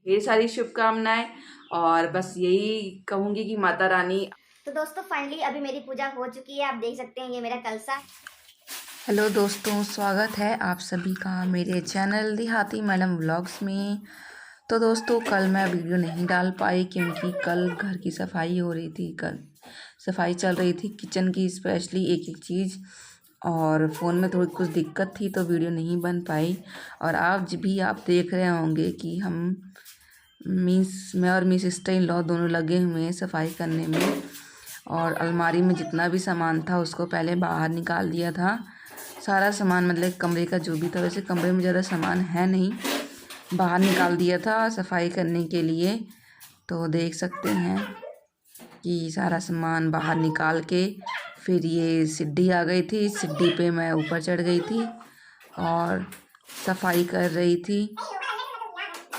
ढेर सारी शुभकामनाएं। और बस यही कहूँगी कि माता रानी। तो दोस्तों फाइनली अभी मेरी पूजा हो चुकी है, आप देख सकते हैं ये मेरा कलसा। हेलो दोस्तों, स्वागत है आप सभी का मेरे चैनल देहाती मैडम व्लॉग्स में। तो दोस्तों कल मैं वीडियो नहीं डाल पाई क्योंकि कल घर की सफाई हो रही थी। कल सफाई चल रही थी किचन की, स्पेशली एक एक चीज़, और फ़ोन में थोड़ी कुछ दिक्कत थी तो वीडियो नहीं बन पाई। और आज भी आप देख रहे होंगे कि मैं और मिस सिस्टर इन लॉ दोनों लगे हुए हैं सफाई करने में। और अलमारी में जितना भी सामान था उसको पहले बाहर निकाल दिया था। सारा सामान मतलब कमरे का जो भी था, वैसे कमरे में ज़्यादा सामान है नहीं, बाहर निकाल दिया था सफाई करने के लिए। तो देख सकते हैं कि सारा सामान बाहर निकाल के फिर ये सीढ़ी आ गई थी। सीढ़ी पे मैं ऊपर चढ़ गई थी और सफाई कर रही थी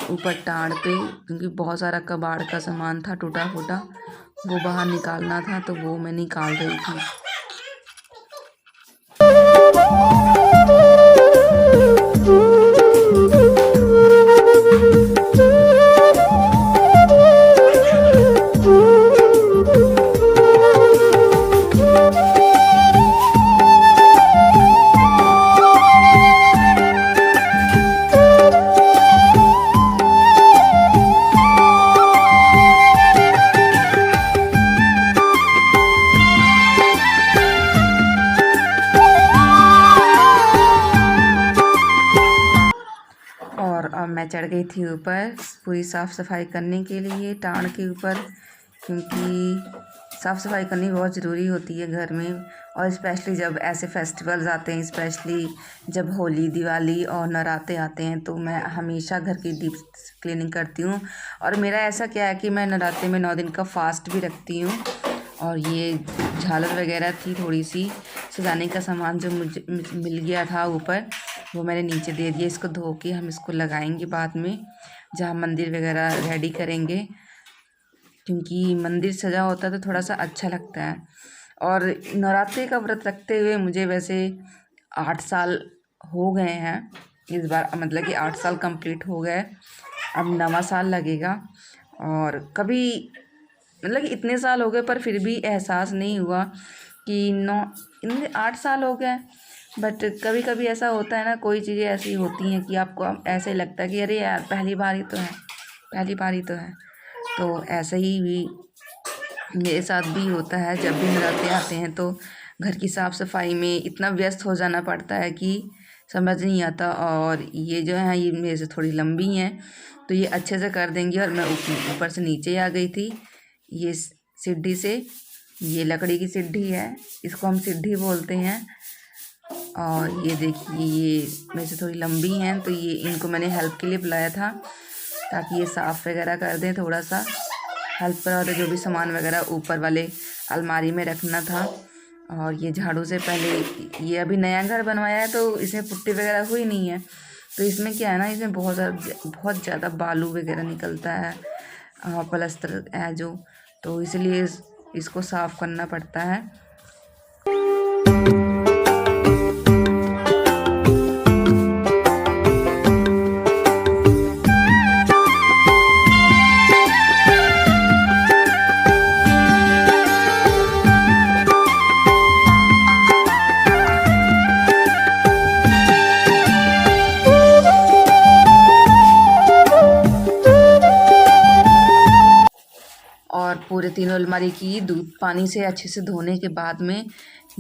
ऊपर टाड़ पे, क्योंकि बहुत सारा कबाड़ का सामान था टूटा फूटा, वो बाहर निकालना था तो वो मैं निकाल रही थी। और अब मैं चढ़ गई थी ऊपर पूरी साफ़ सफाई करने के लिए टाण के ऊपर, क्योंकि साफ़ सफाई करनी बहुत ज़रूरी होती है घर में। और स्पेशली जब ऐसे फेस्टिवल्स आते हैं, स्पेशली जब होली, दिवाली और नवरात्रे आते हैं, तो मैं हमेशा घर की डीप क्लीनिंग करती हूँ। और मेरा ऐसा क्या है कि मैं नवरात्रे में 9 दिन का फास्ट भी रखती हूँ। और ये झालर वगैरह थी, थोड़ी सी सजाने का सामान जो मुझे मिल गया था ऊपर, वो मैंने नीचे दे दिया। इसको धो के हम इसको लगाएंगे बाद में, जहाँ मंदिर वगैरह रेडी करेंगे, क्योंकि मंदिर सजा होता है तो थोड़ा सा अच्छा लगता है। और नवरात्रि का व्रत रखते हुए मुझे वैसे 8 साल हो गए हैं इस बार, मतलब कि 8 साल कंप्लीट हो गए, अब 9वां साल लगेगा। और कभी मतलब कि इतने साल हो गए पर फिर भी एहसास नहीं हुआ कि 8 साल हो गए। बट कभी कभी ऐसा होता है ना, कोई चीज़ें ऐसी होती हैं कि आपको ऐसे लगता है कि अरे यार पहली बार ही तो है, पहली बार ही तो है। तो ऐसे ही भी मेरे साथ भी होता है, जब भी नवरात्रे आते हैं तो घर की साफ़ सफाई में इतना व्यस्त हो जाना पड़ता है कि समझ नहीं आता। और ये जो है ये मेरे से थोड़ी लंबी हैं तो ये अच्छे से कर देंगी। और मैं ऊपर से नीचे आ गई थी ये सीढ़ी से। ये लकड़ी की सीढ़ी है, इसको हम सीढ़ी बोलते हैं। और ये देखिए ये मेरे से थोड़ी लंबी हैं, तो ये इनको मैंने हेल्प के लिए बुलाया था ताकि ये साफ़ वगैरह कर दें, थोड़ा सा हेल्प करा दे, जो भी सामान वगैरह ऊपर वाले अलमारी में रखना था। और ये झाड़ू से पहले, ये अभी नया घर बनवाया है तो इसमें पुट्टी वगैरह हुई नहीं है, तो इसमें क्या है ना, इसमें बहुत ज़्यादा बालू वगैरह निकलता है, प्लस्तर है जो, तो इसलिए इसको साफ़ करना पड़ता है। और पूरे तीनों अलमारी की दूध पानी से अच्छे से धोने के बाद में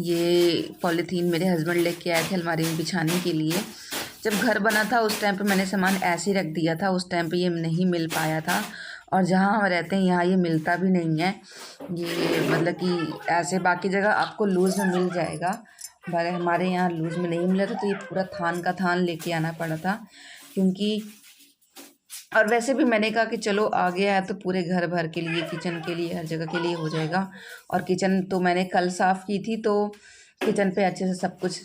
ये पॉलीथीन मेरे हस्बैंड लेके आए थे अलमारी में बिछाने के लिए। जब घर बना था उस टाइम पे मैंने सामान ऐसे ही रख दिया था, उस टाइम पे ये नहीं मिल पाया था। और जहाँ हम रहते हैं यहाँ ये मिलता भी नहीं है, ये मतलब कि ऐसे बाकी जगह आपको लूज़ में मिल जाएगा, पर हमारे यहाँ लूज़ में नहीं मिला था, तो ये पूरा थान का थान लेके आना पड़ा था। क्योंकि और वैसे भी मैंने कहा कि चलो आ गया है तो पूरे घर भर के लिए, किचन के लिए, हर जगह के लिए हो जाएगा। और किचन तो मैंने कल साफ़ की थी, तो किचन पे अच्छे से सब कुछ,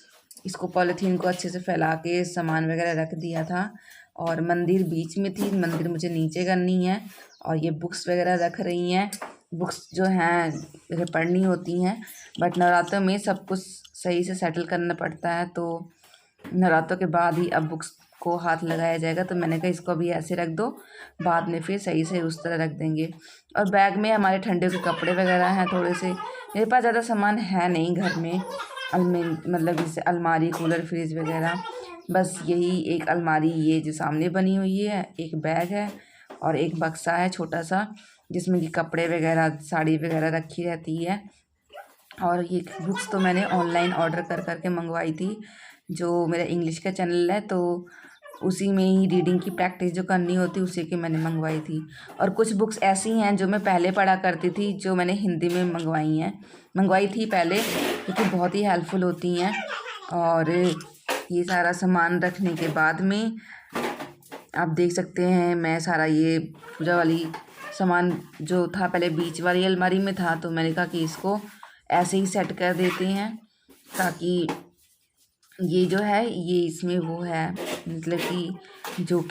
इसको पॉलीथीन को अच्छे से फैला के सामान वगैरह रख दिया था। और मंदिर बीच में थी, मंदिर मुझे नीचे करनी है। और ये बुक्स वगैरह रख रही हैं, बुक्स जो हैं मुझे पढ़नी होती हैं, बट नवरात्रों में सब कुछ सही से सेटल करना पड़ता है, तो नवरात्रों के बाद ही अब बुक्स को हाथ लगाया जाएगा। तो मैंने कहा इसको अभी ऐसे रख दो, बाद में फिर सही से उस तरह रख देंगे। और बैग में हमारे ठंडे के कपड़े वगैरह हैं थोड़े से। मेरे पास ज़्यादा सामान है नहीं घर में, मतलब जैसे अलमारी, कूलर, फ्रिज वगैरह, बस यही एक अलमारी ये जो सामने बनी हुई है, एक बैग है और एक बक्सा है छोटा सा जिसमें कि कपड़े वगैरह, साड़ी वगैरह रखी रहती है। और ये बुक्स तो मैंने ऑनलाइन ऑर्डर कर करके मंगवाई थी। जो मेरा इंग्लिश का चैनल है तो उसी में ही रीडिंग की प्रैक्टिस जो करनी होती उसी की मैंने मंगवाई थी। और कुछ बुक्स ऐसी हैं जो मैं पहले पढ़ा करती थी, जो मैंने हिंदी में मंगवाई थी पहले, क्योंकि बहुत ही हेल्पफुल होती हैं। और ये सारा सामान रखने के बाद में आप देख सकते हैं मैं सारा ये पूजा वाली सामान जो था पहले बीच वाली अलमारी में था, तो मैंने कहा कि इसको ऐसे ही सेट कर देते हैं ताकि ये जो है ये इसमें वो है, मतलब कि जो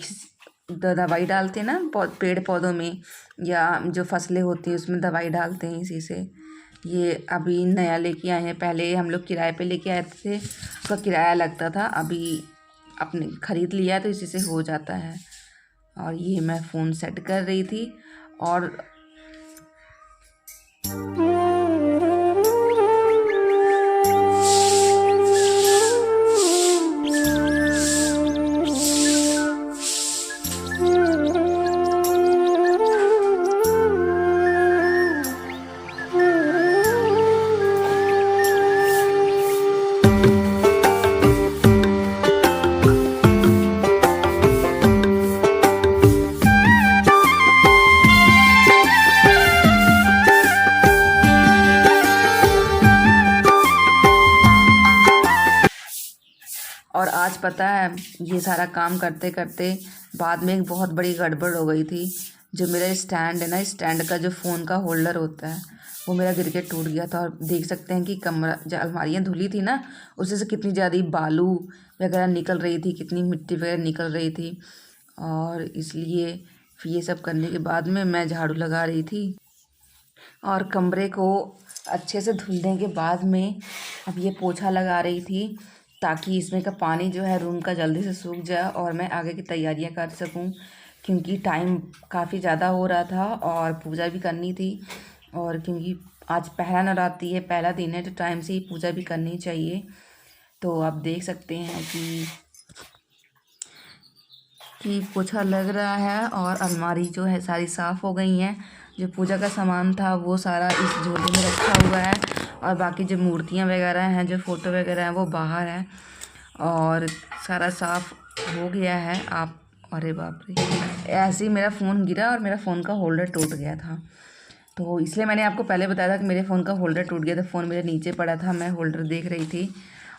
दवाई डालते हैं ना पेड़ पौधों में या जो फसलें होती हैं उसमें दवाई डालते हैं इसी से। ये अभी नया लेके आए हैं, पहले हम लोग किराए पे लेके आए थे, उसका किराया लगता था, अभी अपने ख़रीद लिया है तो इसी से हो जाता है। और ये मैं फ़ोन सेट कर रही थी और आज पता है ये सारा काम करते करते बाद में एक बहुत बड़ी गड़बड़ हो गई थी। जो मेरा स्टैंड है ना, स्टैंड का जो फ़ोन का होल्डर होता है वो मेरा गिर के टूट गया था। और देख सकते हैं कि कमरा जो अलमारियाँ धुली थी ना उससे से कितनी ज़्यादा बालू वगैरह निकल रही थी, कितनी मिट्टी वगैरह निकल रही थी। और इसलिए फिर ये सब करने के बाद में मैं झाड़ू लगा रही थी और कमरे को अच्छे से धुलने के बाद में अब ये पोछा लगा रही थी ताकि इसमें का पानी जो है रूम का जल्दी से सूख जाए और मैं आगे की तैयारियां कर सकूं, क्योंकि टाइम काफ़ी ज़्यादा हो रहा था और पूजा भी करनी थी। और क्योंकि आज पहला नवरात्रि है, पहला दिन है, तो टाइम से ही पूजा भी करनी चाहिए। तो आप देख सकते हैं कि पोछा लग रहा है और अलमारी जो है सारी साफ़ हो गई हैं। जो पूजा का सामान था वो सारा इस झोले में रखा हुआ है और बाकी जो मूर्तियाँ वगैरह हैं, जो फ़ोटो वगैरह हैं वो बाहर है और सारा साफ़ हो गया है। आप अरे बाप रे, ऐसे ही मेरा फ़ोन गिरा और मेरा फ़ोन का होल्डर टूट गया था। तो इसलिए मैंने आपको पहले बताया था कि मेरे फ़ोन का होल्डर टूट गया था। फ़ोन मेरे नीचे पड़ा था, मैं होल्डर देख रही थी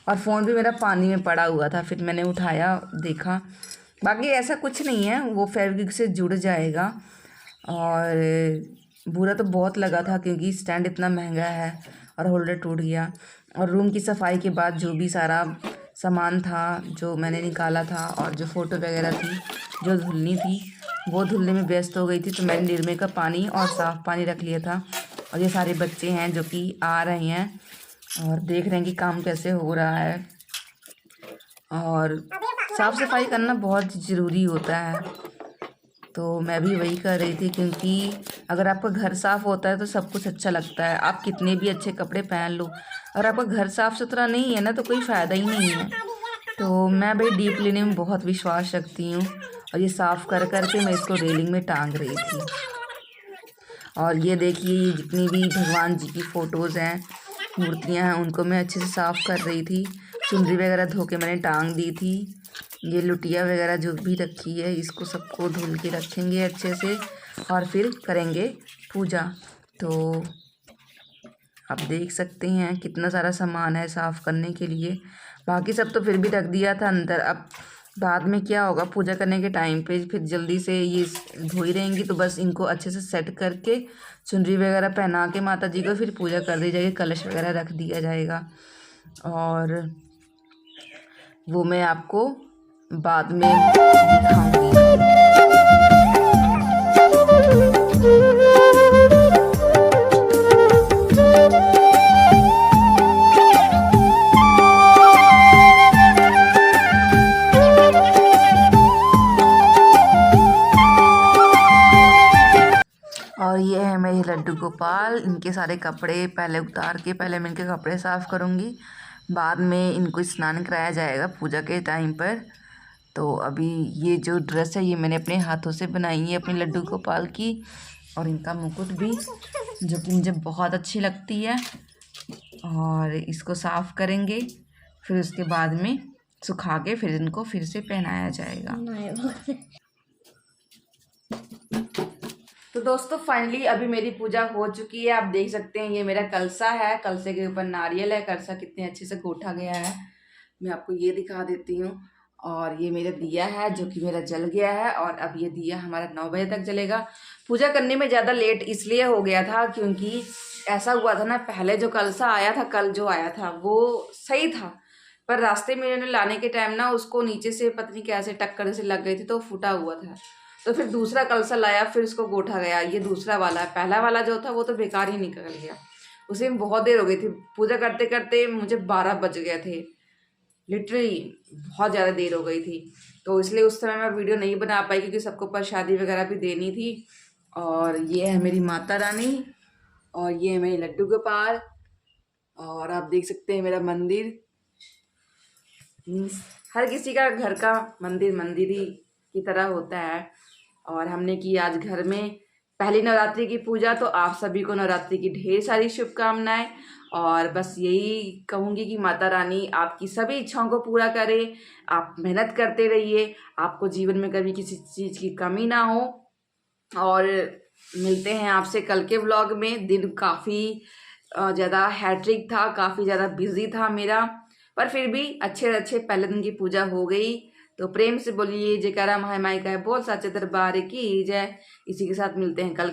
और फ़ोन भी मेरा पानी में पड़ा हुआ था। फिर मैंने उठाया, देखा, बाकी ऐसा कुछ नहीं है, वो फेविक्विक से जुड़ जाएगा। और बुरा तो बहुत लगा था क्योंकि स्टैंड इतना महंगा है और होल्डर टूट गया। और रूम की सफाई के बाद जो भी सारा सामान था जो मैंने निकाला था और जो फ़ोटो वगैरह थी जो धुलनी थी वो धुलने में व्यस्त हो गई थी, तो मैंने निर्मे का पानी और साफ़ पानी रख लिया था। और ये सारे बच्चे हैं जो कि आ रहे हैं और देख रहे हैं कि काम कैसे हो रहा है। और साफ़ सफाई करना बहुत ज़रूरी होता है, तो मैं भी वही कर रही थी, क्योंकि अगर आपका घर साफ़ होता है तो सब कुछ अच्छा लगता है। आप कितने भी अच्छे कपड़े पहन लो, अगर आपका घर साफ़ सुथरा नहीं है ना तो कोई फ़ायदा ही नहीं है। तो मैं भाई डीप क्लीनिंग में बहुत विश्वास रखती हूँ और ये साफ़ कर करके मैं इसको रेलिंग में टांग रही थी। और ये देखिए, ये जितनी भी भगवान जी की फ़ोटोज़ हैं, मूर्तियाँ हैं, उनको मैं अच्छे से साफ़ कर रही थी। चुनरी वगैरह धो के मैंने टांग दी थी। ये लुटिया वगैरह जो भी रखी है इसको सबको धुल के रखेंगे अच्छे से और फिर करेंगे पूजा। तो आप देख सकते हैं कितना सारा सामान है साफ़ करने के लिए। बाकी सब तो फिर भी रख दिया था अंदर। अब बाद में क्या होगा, पूजा करने के टाइम पे फिर जल्दी से ये धो ही रहेंगी, तो बस इनको अच्छे से सेट करके चुनरी वगैरह पहना के माता जी को फिर पूजा कर दी जाएगी, कलश वगैरह रख दिया जाएगा। और वो मैं आपको बाद में दिखाऊंगी। और ये है मेरे लड्डू गोपाल। इनके सारे कपड़े पहले उतार के पहले मैं इनके कपड़े साफ़ करूँगी, बाद में इनको स्नान कराया जाएगा पूजा के टाइम पर। तो अभी ये जो ड्रेस है ये मैंने अपने हाथों से बनाई है अपने लड्डू गोपाल की, और इनका मुकुट भी, जो कि मुझे बहुत अच्छी लगती है। और इसको साफ़ करेंगे, फिर उसके बाद में सुखा के फिर इनको फिर से पहनाया जाएगा। तो दोस्तों फाइनली अभी मेरी पूजा हो चुकी है। आप देख सकते हैं ये मेरा कलसा है, कलसे के ऊपर नारियल है। कलसा कितने अच्छे से गोठा गया है, मैं आपको ये दिखा देती हूँ। और ये मेरा दिया है जो कि मेरा जल गया है, और अब ये दिया हमारा 9 बजे तक जलेगा। पूजा करने में ज़्यादा लेट इसलिए हो गया था क्योंकि ऐसा हुआ था ना, पहले जो कलसा आया था, कल जो आया था वो सही था, पर रास्ते में इन्होंने लाने के टाइम ना उसको नीचे से पता नहीं कैसे टक्कर से लग गई थी, तो फूटा हुआ था। तो फिर दूसरा कलसा लाया, फिर उसको गोठा गया। ये दूसरा वाला है, पहला वाला जो था वो तो बेकार ही निकल गया। उसे में बहुत देर हो गई थी पूजा करते करते, मुझे 12 बज गए थे, लिटरली बहुत ज़्यादा देर हो गई थी। तो इसलिए उस समय मैं वीडियो नहीं बना पाई क्योंकि सबको प्रसादी वगैरह भी देनी थी। और ये है मेरी माता रानी, और ये है मेरे लड्डू गोपाल, और आप देख सकते हैं मेरा मंदिर। हर किसी का घर का मंदिर मंदिर ही की तरह होता है। और हमने की आज घर में पहली नवरात्रि की पूजा, तो आप सभी को नवरात्रि की ढेर सारी शुभकामनाएं। और बस यही कहूँगी कि माता रानी आपकी सभी इच्छाओं को पूरा करे। आप मेहनत करते रहिए, आपको जीवन में कभी किसी चीज़ की कमी ना हो। और मिलते हैं आपसे कल के व्लॉग में। दिन काफ़ी ज़्यादा हैट्रिक था, काफ़ी ज़्यादा बिजी था मेरा, पर फिर भी अच्छे पहले दिन की पूजा हो गई। तो प्रेम से बोलिए जयकारा महामाई का है, बोल साचे दरबार की जय। इसी के साथ मिलते हैं कल।